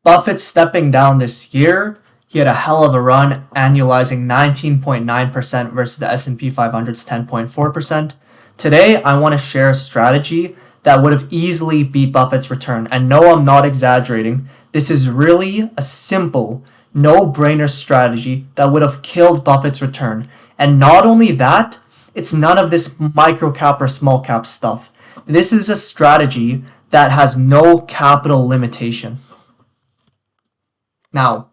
Buffett stepping down this year, he had a hell of a run, annualizing 19.9% versus the S&P 500's 10.4%. Today, I want to share a strategy that would have easily beat Buffett's return. And no, I'm not exaggerating. This is really a simple, no-brainer strategy that would have killed Buffett's return. And not only that, it's none of this micro cap or small cap stuff. This is a strategy that has no capital limitation. Now,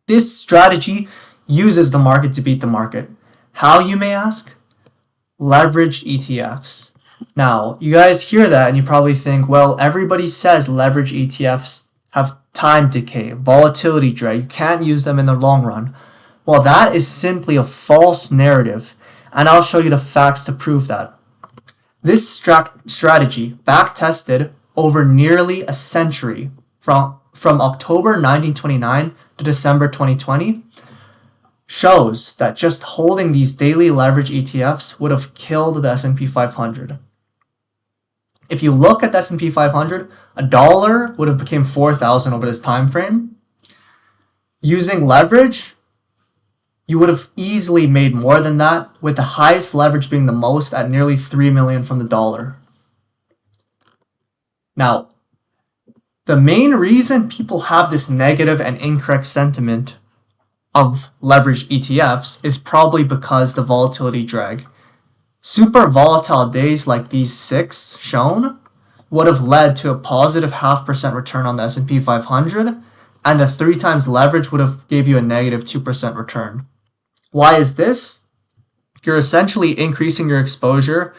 this strategy uses the market to beat the market. How, you may ask? Leveraged ETFs. Now, you guys hear that and you probably think, well, everybody says leveraged ETFs have time decay, volatility drag. You can't use them in the long run. Well, that is simply a false narrative, and I'll show you the facts to prove that. This strategy, back-tested over nearly a century, from October 1929 to December 2020, shows that just holding these daily leverage ETFs would have killed the S&P 500. If you look at the S&P 500, $1 would have become 4,000 over this time frame. Using leverage, you would have easily made more than that, with the highest leverage being the most at nearly 3 million from the dollar. Now, the main reason people have this negative and incorrect sentiment of leveraged ETFs is probably because the volatility drag. Super volatile days like these 6 shown would have led to a positive 0.5% return on the S&P 500, and the 3 times leverage would have gave you a negative 2% return. Why is this? You're essentially increasing your exposure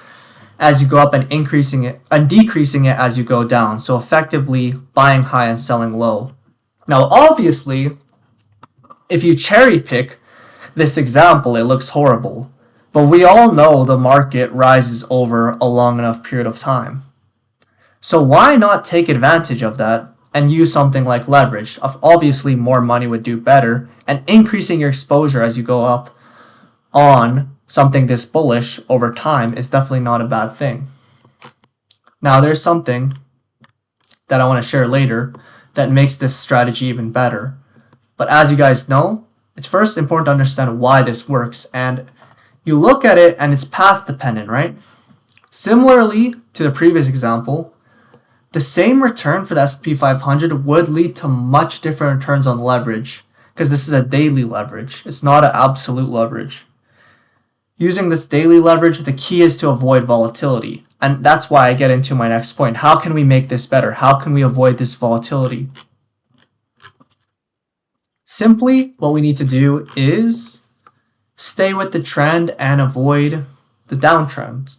as you go up and increasing it and decreasing it as you go down. So effectively buying high and selling low. Now, obviously, if you cherry pick this example, it looks horrible. But we all know the market rises over a long enough period of time. So why not take advantage of that and use something like leverage? Obviously, more money would do better, and increasing your exposure as you go up on something this bullish over time is definitely not a bad thing. Now, there's something that I want to share later that makes this strategy even better. But as you guys know, it's first important to understand why this works, and you look at it and it's path dependent, right? Similarly to the previous example, the same return for the S&P 500 would lead to much different returns on leverage, because this is a daily leverage. It's not an absolute leverage. Using this daily leverage, the key is to avoid volatility. And that's why I get into my next point. How can we make this better? How can we avoid this volatility? Simply, what we need to do is stay with the trend and avoid the downtrends.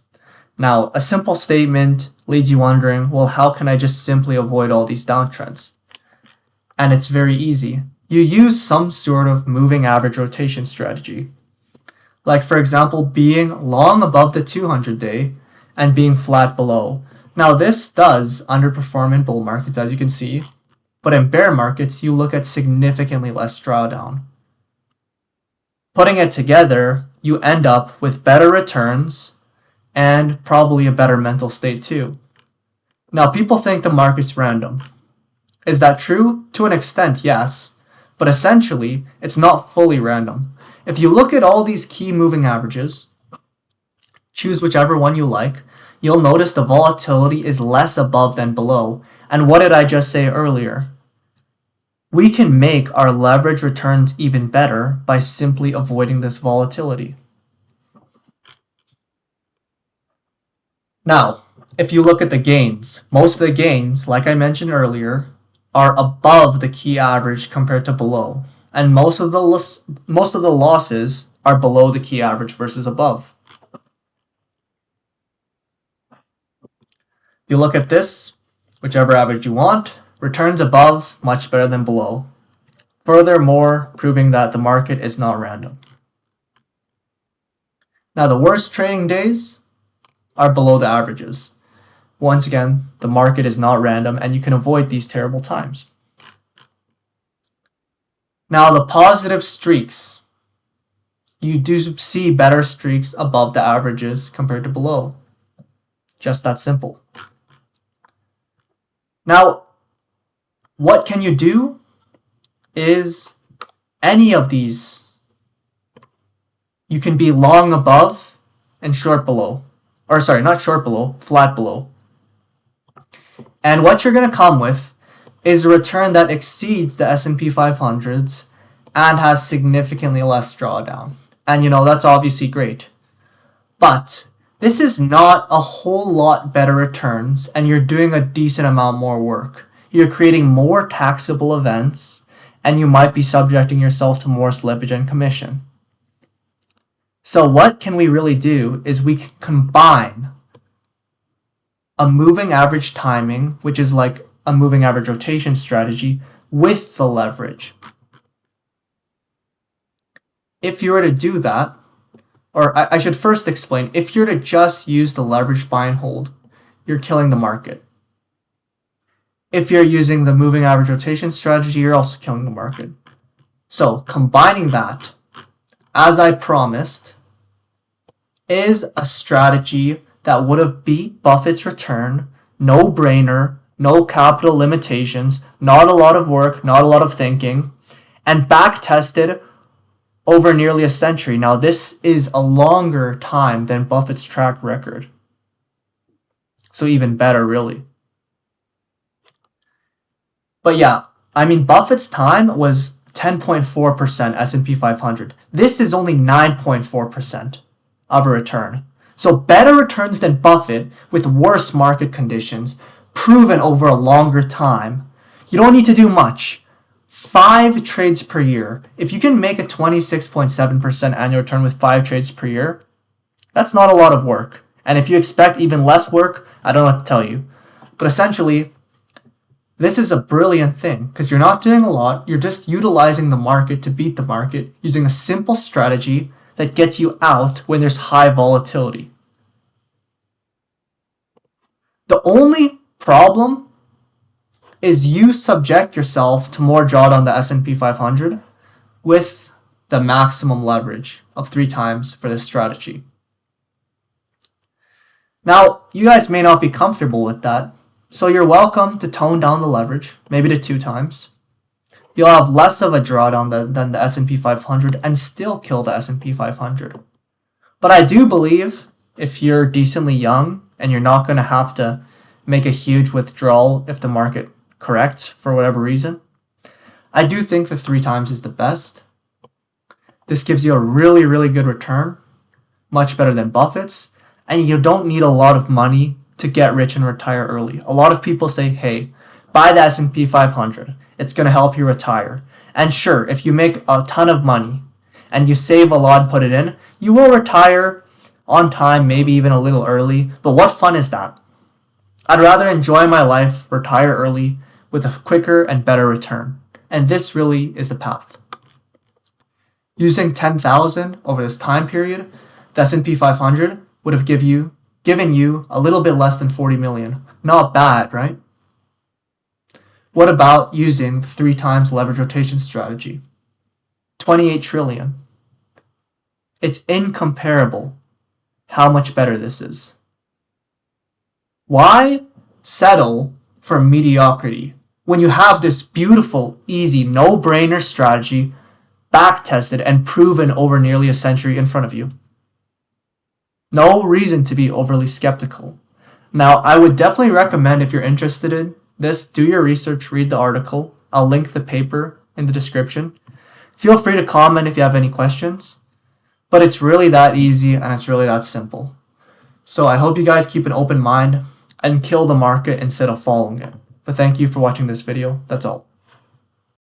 Now, a simple statement leads you wondering, well, how can I just simply avoid all these downtrends? And it's very easy. You use some sort of moving average rotation strategy. Like, for example, being long above the 200-day and being flat below. Now, this does underperform in bull markets, as you can see, but in bear markets, you look at significantly less drawdown. Putting it together, you end up with better returns and probably a better mental state too. Now, people think the market's random. Is that true? To an extent, yes, but essentially, it's not fully random. If you look at all these key moving averages, choose whichever one you like, you'll notice the volatility is less above than below. And what did I just say earlier? We can make our leverage returns even better by simply avoiding this volatility. Now, if you look at the gains, most of the gains, like I mentioned earlier, are above the key average compared to below. And most of the losses are below the key average versus above. You look at this, whichever average you want, returns above much better than below. Furthermore, proving that the market is not random. Now, the worst trading days are below the averages. Once again, the market is not random and you can avoid these terrible times. Now, the positive streaks. You do see better streaks above the averages compared to below. Just that simple. Now, what can you do is any of these. You can be long above and short below. Or sorry, not short below, flat below. And what you're going to come with is a return that exceeds the S&P 500s and has significantly less drawdown. And that's obviously great. But this is not a whole lot better returns, and you're doing a decent amount more work. You're creating more taxable events, and you might be subjecting yourself to more slippage and commission. So what can we really do is we can combine a moving average timing, which is like a moving average rotation strategy, with the leverage. If you were to do that, or I should first explain, if you're to just use the leverage buy and hold, you're killing the market. If you're using the moving average rotation strategy, you're also killing the market. So combining that, as I promised, is a strategy that would have beat Buffett's return, no brainer, no capital limitations, not a lot of work, not a lot of thinking, and back tested over nearly a century. Now, this is a longer time than Buffett's track record. So even better, really. But yeah, Buffett's time was 10.4% S&P 500. This is only 9.4% of a return. So better returns than Buffett with worse market conditions, proven over a longer time. You don't need to do much. 5 trades per year. If you can make a 26.7% annual return with 5 trades per year, that's not a lot of work. And if you expect even less work, I don't know what to tell you. But essentially, this is a brilliant thing because you're not doing a lot. You're just utilizing the market to beat the market using a simple strategy that gets you out when there's high volatility. The only problem is you subject yourself to more drawdown on the S&P 500 with the maximum leverage of 3 times for this strategy. Now, you guys may not be comfortable with that, so you're welcome to tone down the leverage, maybe to 2 times. You'll have less of a drawdown than the S&P 500 and still kill the S&P 500. But I do believe if you're decently young and you're not going to have to make a huge withdrawal if the market corrects for whatever reason, I do think the 3 times is the best. This gives you a really, really good return, much better than Buffett's, and you don't need a lot of money to get rich and retire early. A lot of people say, hey, buy the S&P 500. It's going to help you retire. And sure, if you make a ton of money and you save a lot and put it in, you will retire on time, maybe even a little early. But what fun is that? I'd rather enjoy my life, retire early with a quicker and better return. And this really is the path. Using 10,000 over this time period, the S&P 500 would have given you a little bit less than 40 million. Not bad, right? What about using the 3 times leverage rotation strategy? 28 trillion. It's incomparable how much better this is. Why settle for mediocrity when you have this beautiful, easy, no-brainer strategy back-tested and proven over nearly a century in front of you? No reason to be overly skeptical. Now, I would definitely recommend, if you're interested in this, do your research, read the article. I'll link the paper in the description. Feel free to comment if you have any questions. But it's really that easy and it's really that simple. So I hope you guys keep an open mind and kill the market instead of following it. But thank you for watching this video. That's all.